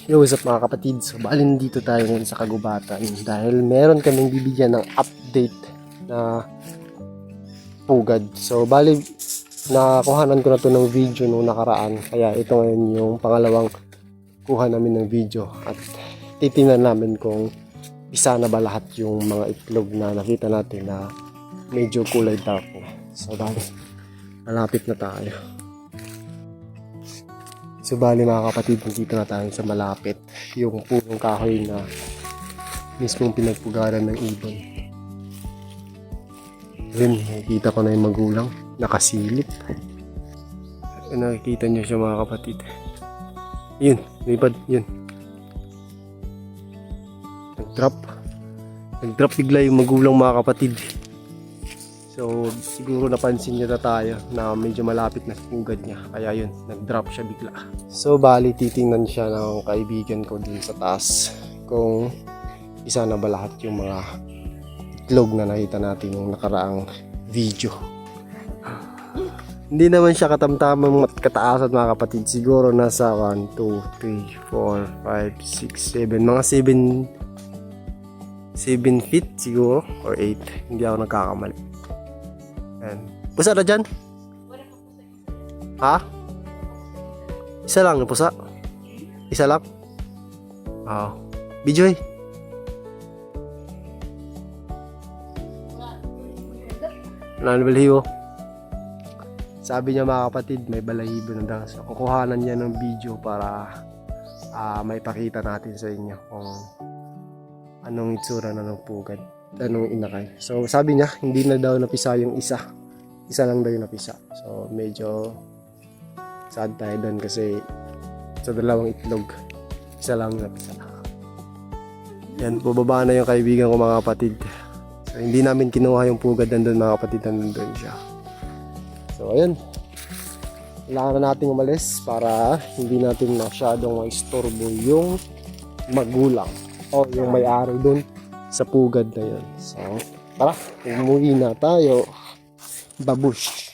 Yo, what's up mga kapatid? So, balin dito tayo ngayon sa kagubatan dahil meron kaming bibigyan ng update na pugad. So, bali, nakuhanan ko na to ng video nung nakaraan. Kaya ito ngayon yung pangalawang kuha namin ng video. At titingnan namin kung isa na ba lahat yung mga itlog na nakita natin na medyo kulay dark na. So, bali, malapit na tayo. So bali mga kapatid, dito na tayo sa malapit yung punong kahoy na mismong pinagpugaran ng ibon. Yun, nakikita ko na yung magulang nakasilip. Nakikita nyo siya mga kapatid. Yun, lipad, yun. Nag-drop bigla yung magulang mga kapatid. So siguro napansin niya na tayo na medyo malapit na pugad niya. Kaya yun, nag-drop siya bigla. So bali titingnan siya ng kaibigan ko dun sa taas kung isa na ba lahat yung mga itlog na nakita natin yung nakaraang video. Hindi naman siya katamtamang kataasan mga kapatid. Siguro nasa 1, 2, 3, 4, 5, 6, 7. Mga 7 feet siguro or 8. Hindi ako nagkakamali. Ayan. Pusa na dyan? Ha? Isa lang yung pusa? Isa lang? Oo. Bijoy. Balahibo. Sabi niya mga kapatid, may balahibo na daw. So, kukuhanan niya ng video para may pakita natin sa inyo kung anong itsura na ng pugad. Anong inakay. So sabi niya hindi na daw napisa yung isa lang daw yung napisa. So medyo sad tayo doon kasi sa dalawang itlog isa lang napisa. Yan, bubaba na yung kaibigan ko mga kapatid. So hindi namin kinuha yung pugad nandun mga kapatid, nandun siya. So ayun, kailangan na natin umalis para hindi natin masyadong maistorbo yung magulang o yung may-ari doon sa pugad na yun. So, tara, umuwi na tayo. Babush!